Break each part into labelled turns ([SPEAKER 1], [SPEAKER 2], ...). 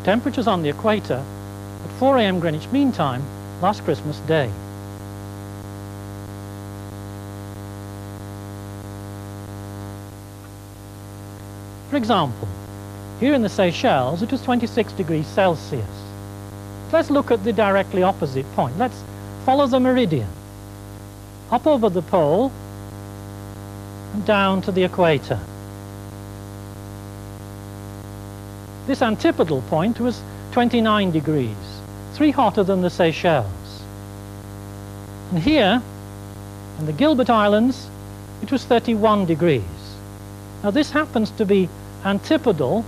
[SPEAKER 1] temperatures on the equator at 4 AM Greenwich Mean Time last Christmas Day. For example, here in the Seychelles it was 26 degrees Celsius. Let's look at the directly opposite point. Let's follow the meridian up over the pole and down to the equator. This antipodal point was 29 degrees, 3 hotter than the Seychelles. And here, in the Gilbert Islands, it was 31 degrees. Now this happens to be antipodal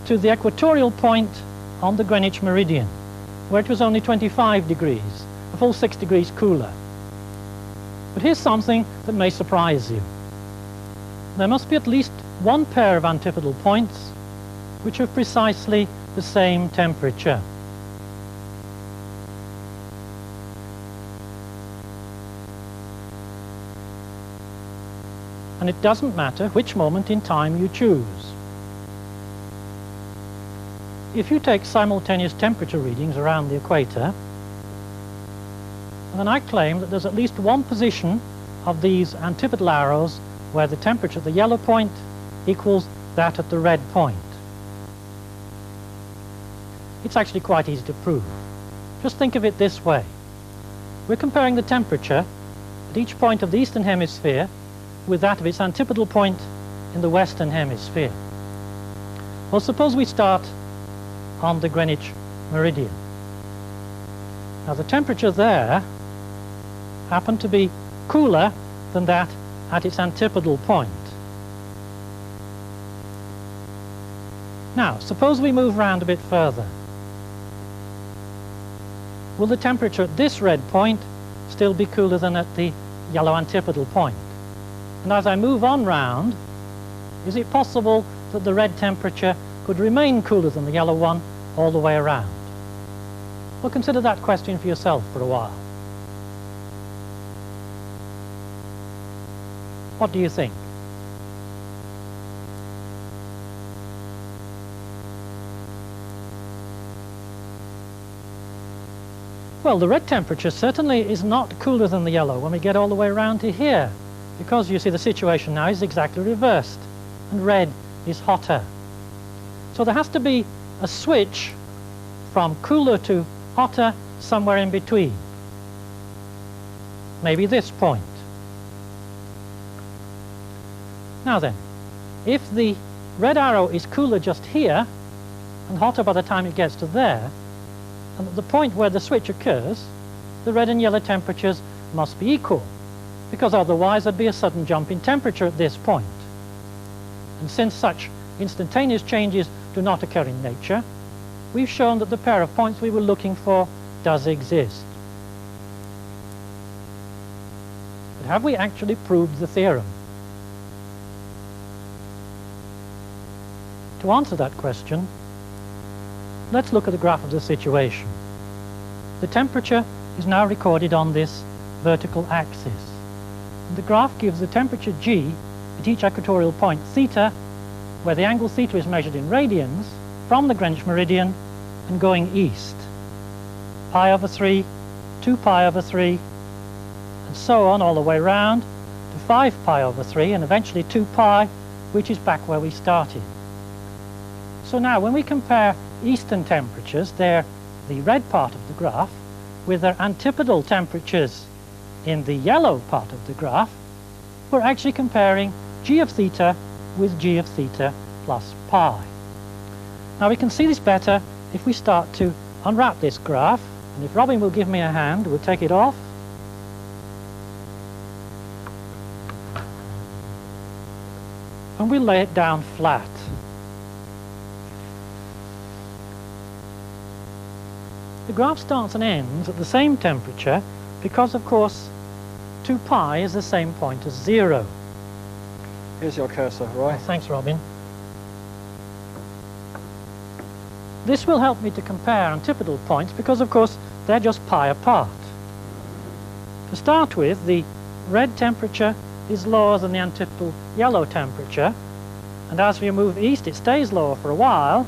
[SPEAKER 1] to the equatorial point on the Greenwich meridian, where it was only 25 degrees, a full 6 degrees cooler. But here's something that may surprise you. There must be at least one pair of antipodal points which have precisely the same temperature. And it doesn't matter which moment in time you choose. If you take simultaneous temperature readings around the equator, then I claim that there's at least one position of these antipodal arrows where the temperature at the yellow point equals that at the red point. It's actually quite easy to prove. Just think of it this way. We're comparing the temperature at each point of the eastern hemisphere with that of its antipodal point in the western hemisphere. Well, suppose we start on the Greenwich meridian. Now the temperature there happened to be cooler than that at its antipodal point. Now suppose we move round a bit further. Will the temperature at this red point still be cooler than at the yellow antipodal point? And as I move on round, is it possible that the red temperature could remain cooler than the yellow one all the way around? Well, consider that question for yourself for a while. What do you think? Well, the red temperature certainly is not cooler than the yellow when we get all the way around to here, because you see the situation now is exactly reversed, and red is hotter. So there has to be a switch from cooler to hotter somewhere in between. Maybe this point. Now then, if the red arrow is cooler just here and hotter by the time it gets to there, and at the point where the switch occurs, the red and yellow temperatures must be equal, because otherwise there'd be a sudden jump in temperature at this point. And since such instantaneous changes do not occur in nature, we've shown that the pair of points we were looking for does exist. But have we actually proved the theorem? To answer that question, let's look at the graph of the situation. The temperature is now recorded on this vertical axis. And the graph gives the temperature G at each equatorial point theta, where the angle theta is measured in radians, from the Greenwich meridian and going east. Pi over 3, 2 pi over 3, and so on all the way round to 5 pi over 3, and eventually 2 pi, which is back where we started. So now when we compare eastern temperatures, they're the red part of the graph, with their antipodal temperatures in the yellow part of the graph, we're actually comparing g of theta with g of theta plus pi. Now we can see this better if we start to unwrap this graph, and if Robin will give me a hand, we'll take it off. And we'll lay it down flat. The graph starts and ends at the same temperature because, of course, 2 pi is the same point as 0.
[SPEAKER 2] Here's your cursor, right?
[SPEAKER 1] Oh, thanks, Robin. This will help me to compare antipodal points because, of course, they're just pi apart. To start with, the red temperature is lower than the antipodal yellow temperature, and as we move east it stays lower for a while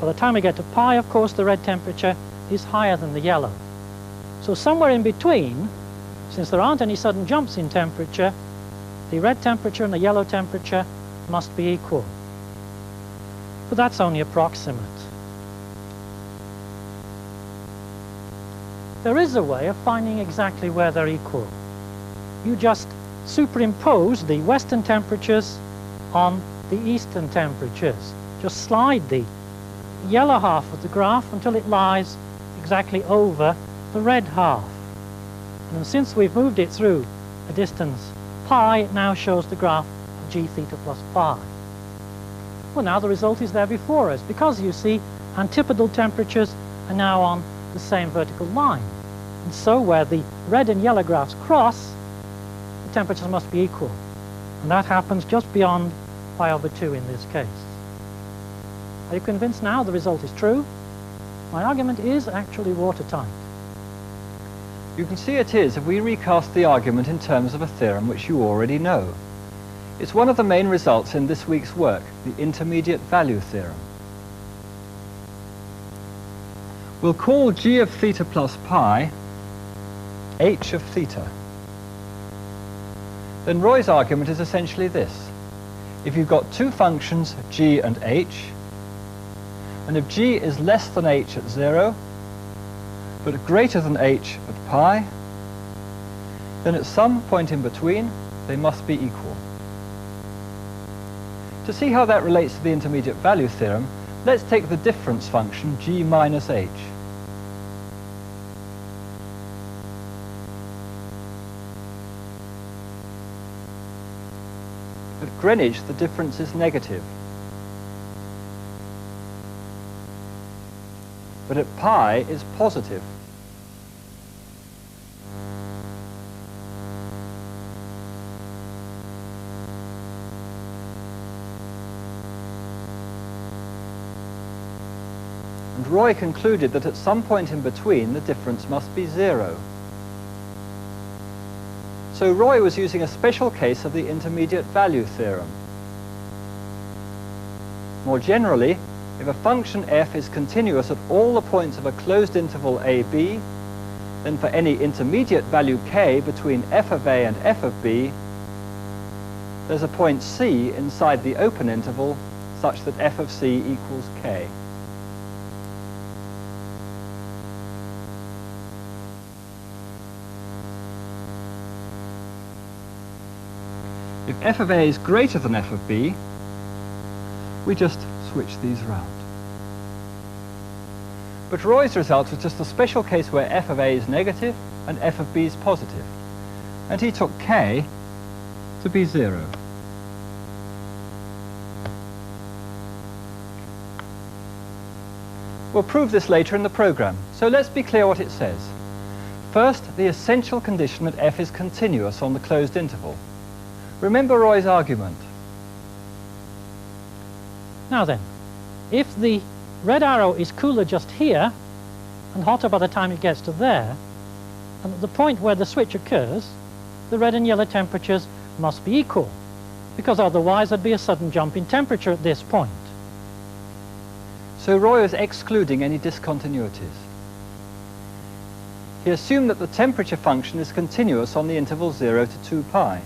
[SPEAKER 1] By the time we get to pi, of course, the red temperature is higher than the yellow. So somewhere in between, since there aren't any sudden jumps in temperature, the red temperature and the yellow temperature must be equal. But that's only approximate. There is a way of finding exactly where they're equal. You just superimpose the western temperatures on the eastern temperatures. Just slide the yellow half of the graph until it lies exactly over the red half. And since we've moved it through a distance pi, it now shows the graph of g theta plus pi. Well, now the result is there before us, because you see antipodal temperatures are now on the same vertical line. And so where the red and yellow graphs cross, the temperatures must be equal. And that happens just beyond pi over 2 in this case. Are you convinced now the result is true? My argument is actually watertight.
[SPEAKER 2] You can see it is if we recast the argument in terms of a theorem which you already know. It's one of the main results in this week's work, the intermediate value theorem. We'll call g of theta plus pi h of theta. Then Roy's argument is essentially this. If you've got two functions, g and h, and if g is less than h at 0, but greater than h at pi, then at some point in between, they must be equal. To see how that relates to the intermediate value theorem, let's take the difference function g minus h. At Greenwich, the difference is negative. But at pi, it's positive. And Roy concluded that at some point in between, the difference must be 0. So Roy was using a special case of the intermediate value theorem. More generally, if a function f is continuous at all the points of a closed interval a, b, then for any intermediate value k between f of a and f of b, there's a point c inside the open interval such that f of c equals k. If f of a is greater than f of b, we just switch these around. But Roy's result was just a special case where f of a is negative and f of b is positive. And he took k to be 0. We'll prove this later in the program, so let's be clear what it says. First, the essential condition that f is continuous on the closed interval. Remember Roy's argument.
[SPEAKER 1] Now then, if the red arrow is cooler just here and hotter by the time it gets to there, and at the point where the switch occurs, the red and yellow temperatures must be equal, because otherwise there'd be a sudden jump in temperature at this point.
[SPEAKER 2] So Roy was excluding any discontinuities. He assumed that the temperature function is continuous on the interval 0 to 2 pi.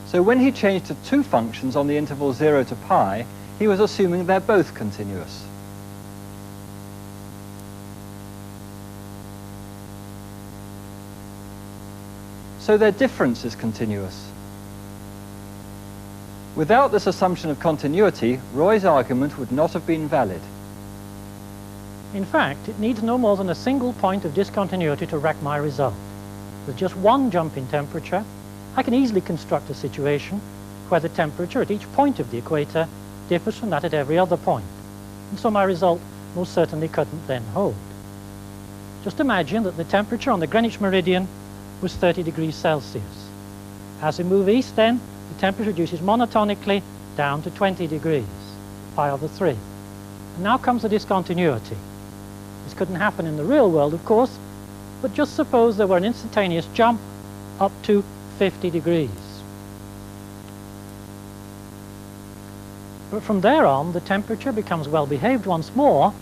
[SPEAKER 2] So when he changed to two functions on the interval 0 to pi, he was assuming they're both continuous. So their difference is continuous. Without this assumption of continuity, Roy's argument would not have been valid.
[SPEAKER 1] In fact, it needs no more than a single point of discontinuity to wreck my result. With just one jump in temperature, I can easily construct a situation where the temperature at each point of the equator differs from that at every other point. And so my result most certainly couldn't then hold. Just imagine that the temperature on the Greenwich meridian was 30 degrees Celsius. As we move east then, the temperature reduces monotonically down to 20 degrees, pi over 3. And now comes the discontinuity. This couldn't happen in the real world, of course, but just suppose there were an instantaneous jump up to 50 degrees. But from there on, the temperature becomes well behaved once more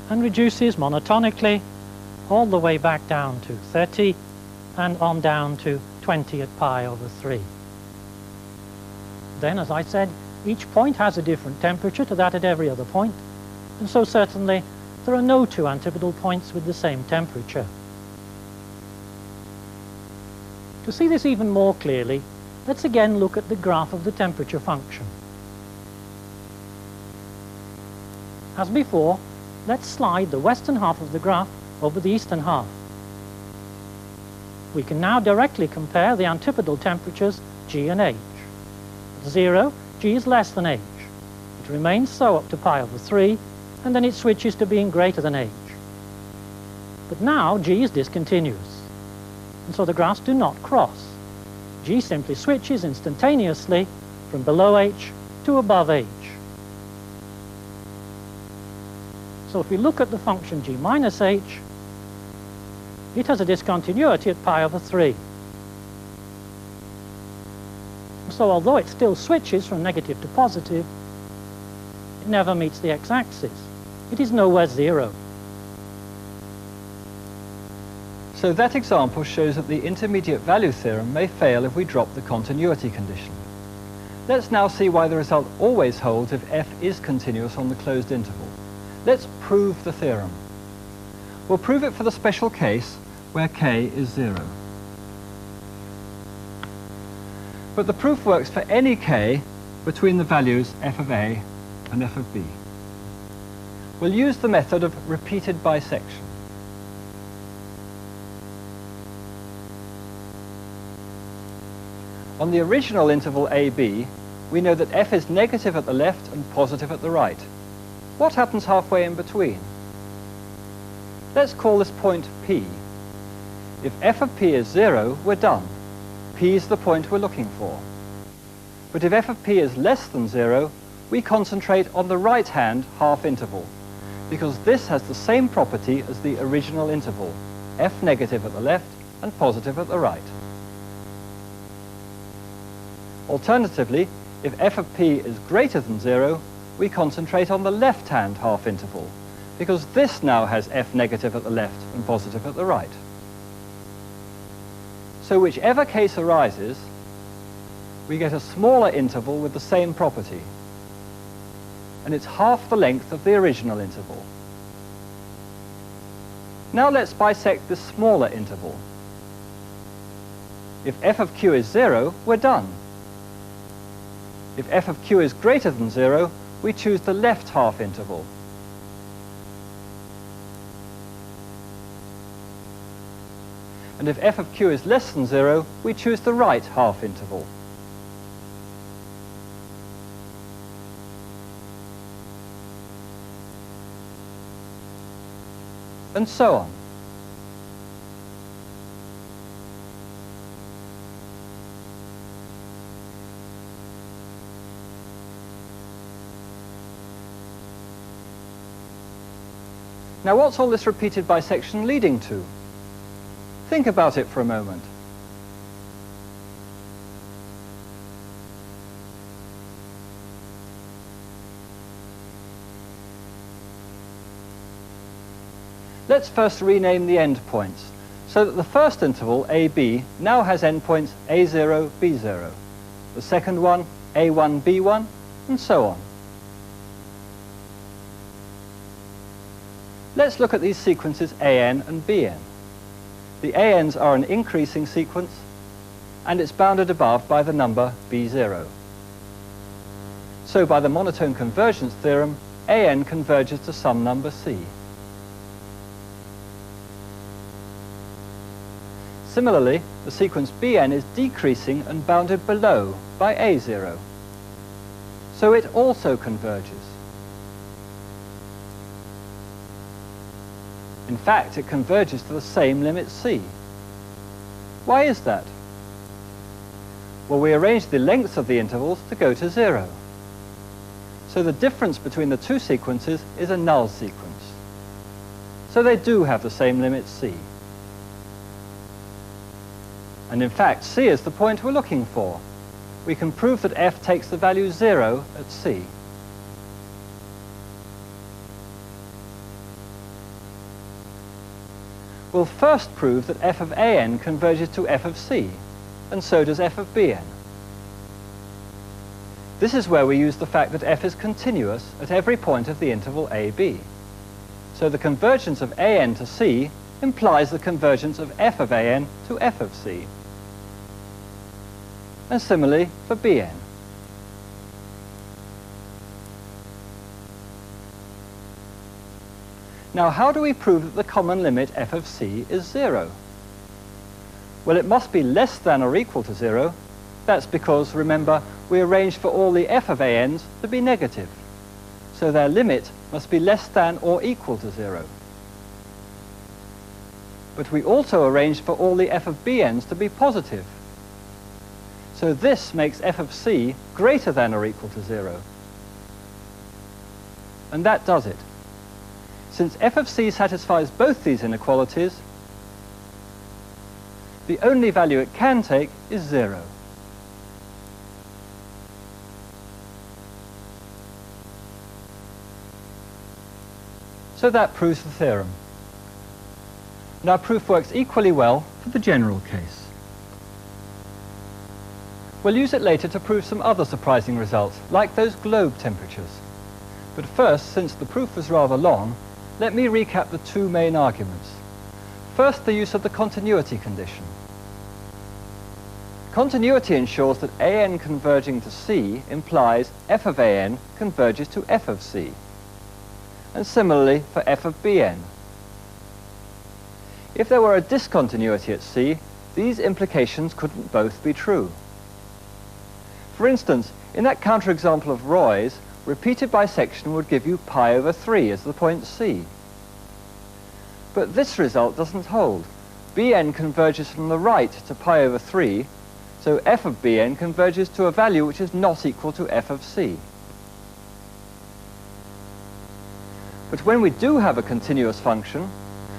[SPEAKER 1] and reduces monotonically all the way back down to 30 and on down to 20 at pi over 3. Then, as I said, each point has a different temperature to that at every other point, and so certainly there are no two antipodal points with the same temperature. To see this even more clearly, let's again look at the graph of the temperature function. As before, let's slide the western half of the graph over the eastern half. We can now directly compare the antipodal temperatures G and H. At 0, G is less than H. It remains so up to pi over 3, and then it switches to being greater than H. But now G is discontinuous, and so the graphs do not cross. G simply switches instantaneously from below H to above H. So if we look at the function G minus H, it has a discontinuity at pi over 3. So although it still switches from negative to positive, it never meets the x-axis. It is nowhere 0.
[SPEAKER 2] So that example shows that the intermediate value theorem may fail if we drop the continuity condition. Let's now see why the result always holds if f is continuous on the closed interval. Let's prove the theorem. We'll prove it for the special case where k is 0. But the proof works for any k between the values f of a and f of b. We'll use the method of repeated bisection. On the original interval ab, we know that f is negative at the left and positive at the right. What happens halfway in between? Let's call this point P. If f of p is 0, we're done. P is the point we're looking for. But if f of p is less than 0, we concentrate on the right-hand half interval, because this has the same property as the original interval, f negative at the left and positive at the right. Alternatively, if f of p is greater than 0, we concentrate on the left-hand half interval, because this now has f negative at the left and positive at the right. So whichever case arises, we get a smaller interval with the same property, and it's half the length of the original interval. Now let's bisect this smaller interval. If f of q is 0, we're done. If f of q is greater than 0, we choose the left half interval. And if f of q is less than 0, we choose the right half interval. And so on. Now what's all this repeated bisection leading to? Think about it for a moment. Let's first rename the endpoints, so that the first interval, AB, now has endpoints A0, B0. The second one, A1, B1, and so on. Let's look at these sequences AN and BN. The ANs are an increasing sequence, and it's bounded above by the number B0. So by the monotone convergence theorem, AN converges to some number C. Similarly, the sequence Bn is decreasing and bounded below by A0. So it also converges. In fact, it converges to the same limit C. Why is that? Well, we arranged the lengths of the intervals to go to 0. So the difference between the two sequences is a null sequence. So they do have the same limit C. And in fact, C is the point we're looking for. We can prove that f takes the value 0 at C. we'll first prove that f of an converges to f of c, and so does f of bn. This is where we use the fact that f is continuous at every point of the interval ab. So the convergence of an to c implies the convergence of f of an to f of c. And similarly for bn. Now, how do we prove that the common limit f of c is 0? Well, it must be less than or equal to 0. That's because, remember, we arranged for all the f of an's to be negative. So their limit must be less than or equal to 0. But we also arranged for all the f of bn's to be positive. So this makes f of c greater than or equal to 0. And that does it. Since f of c satisfies both these inequalities, the only value it can take is 0. So that proves the theorem. And our proof works equally well for the general case. We'll use it later to prove some other surprising results, like those globe temperatures. But first, since the proof was rather long, let me recap the two main arguments. First, the use of the continuity condition. Continuity ensures that an converging to c implies f of an converges to f of c. And similarly for f of bn. If there were a discontinuity at c, these implications couldn't both be true. For instance, in that counterexample of Roy's, repeated bisection would give you pi over 3 as the point c. But this result doesn't hold. bn converges from the right to pi over 3, so f of bn converges to a value which is not equal to f of c. But when we do have a continuous function,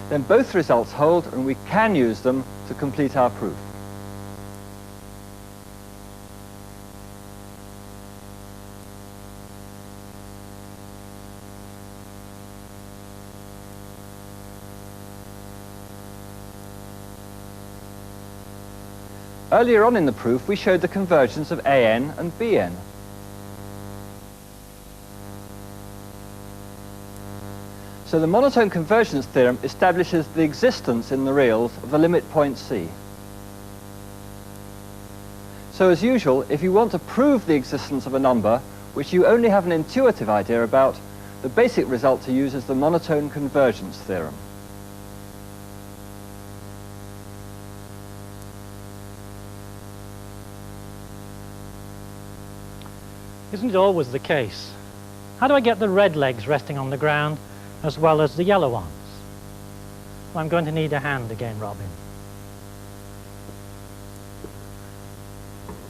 [SPEAKER 2] then both results hold and we can use them to complete our proof. Earlier on in the proof, we showed the convergence of an and bn. So the monotone convergence theorem establishes the existence in the reals of the limit point c. So as usual, if you want to prove the existence of a number which you only have an intuitive idea about, the basic result to use is the monotone convergence theorem.
[SPEAKER 1] Isn't it always the case? How do I get the red legs resting on the ground as well as the yellow ones? Well, I'm going to need a hand again, Robin.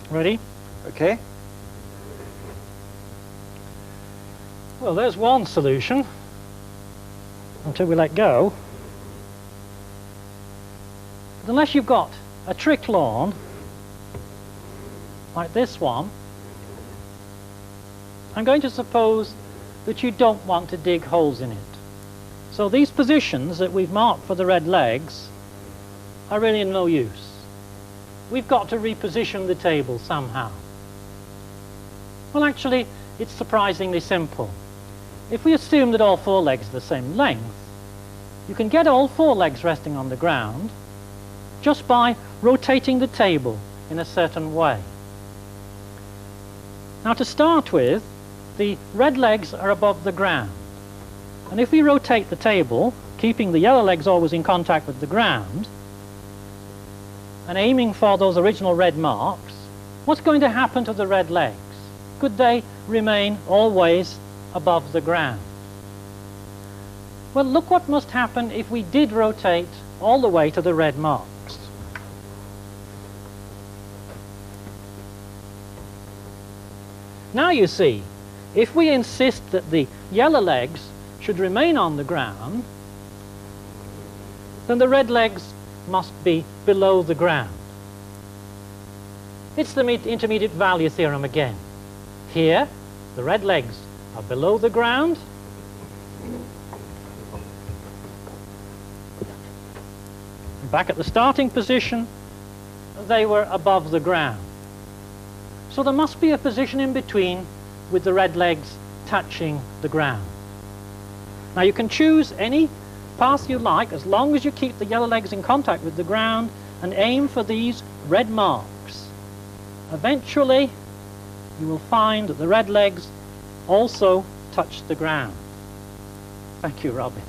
[SPEAKER 1] Ready?
[SPEAKER 2] Okay.
[SPEAKER 1] Well, there's one solution until we let go. But unless you've got a trick lawn like this one, I'm going to suppose that you don't want to dig holes in it. So these positions that we've marked for the red legs are really no use. We've got to reposition the table somehow. Well, actually, it's surprisingly simple. If we assume that all four legs are the same length, you can get all four legs resting on the ground just by rotating the table in a certain way. Now, to start with, the red legs are above the ground. And if we rotate the table, keeping the yellow legs always in contact with the ground, and aiming for those original red marks, what's going to happen to the red legs? Could they remain always above the ground? Well, look what must happen if we did rotate all the way to the red marks. Now you see, if we insist that the yellow legs should remain on the ground, then the red legs must be below the ground. It's the intermediate value theorem again. Here, the red legs are below the ground, back at the starting position, they were above the ground. So there must be a position in between with the red legs touching the ground. Now you can choose any path you like as long as you keep the yellow legs in contact with the ground and aim for these red marks. Eventually you will find that the red legs also touch the ground. Thank you, Robin.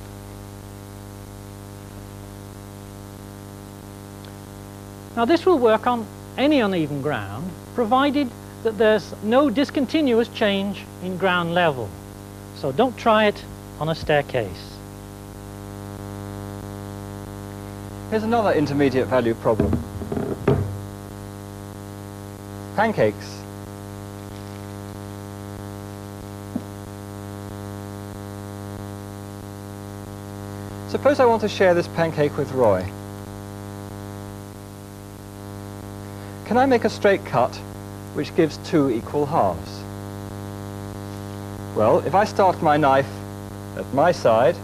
[SPEAKER 1] Now this will work on any uneven ground, provided that there's no discontinuous change in ground level. So don't try it on a staircase.
[SPEAKER 2] Here's another intermediate value problem. Pancakes. Suppose I want to share this pancake with Roy. Can I make a straight cut which gives 2 equal halves? Well, if I start my knife at my side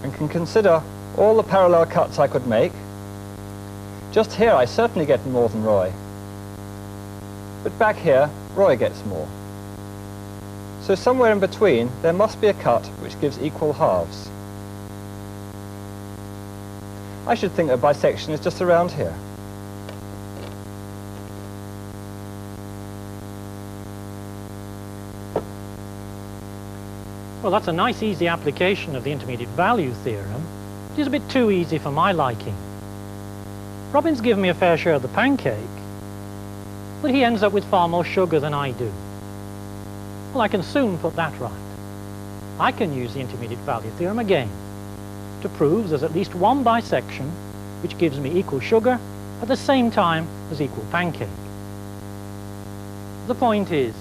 [SPEAKER 2] and can consider all the parallel cuts I could make, just here I certainly get more than Roy. But back here, Roy gets more. So somewhere in between, there must be a cut which gives equal halves. I should think a bisection is just around here.
[SPEAKER 1] Well, that's a nice easy application of the intermediate value theorem. It is a bit too easy for my liking. Robin's given me a fair share of the pancake, but he ends up with far more sugar than I do. Well, I can soon put that right. I can use the intermediate value theorem again to prove there's at least one bisection which gives me equal sugar at the same time as equal pancake. The point is,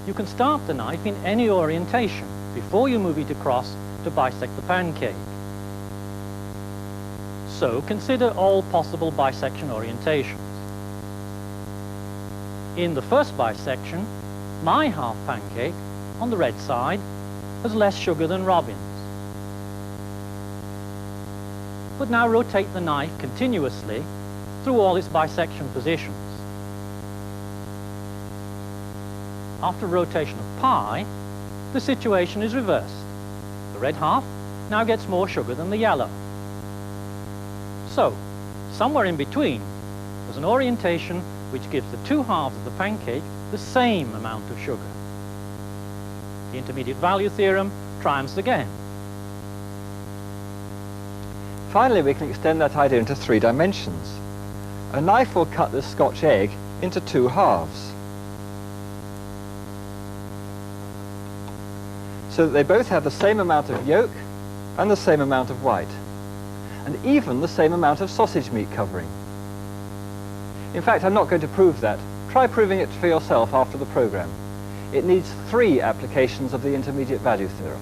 [SPEAKER 1] you can start the knife in any orientation before you move it across to bisect the pancake. So consider all possible bisection orientations. In the first bisection, my half pancake on the red side has less sugar than Robin's. But now rotate the knife continuously through all its bisection positions. After rotation of pi, the situation is reversed. The red half now gets more sugar than the yellow. So, somewhere in between, there's an orientation which gives the 2 halves of the pancake the same amount of sugar. The intermediate value theorem triumphs again.
[SPEAKER 2] Finally, we can extend that idea into 3 dimensions. A knife will cut this Scotch egg into 2 halves, so that they both have the same amount of yolk and the same amount of white, and even the same amount of sausage meat covering. In fact, I'm not going to prove that. Try proving it for yourself after the program. It needs 3 applications of the intermediate value theorem.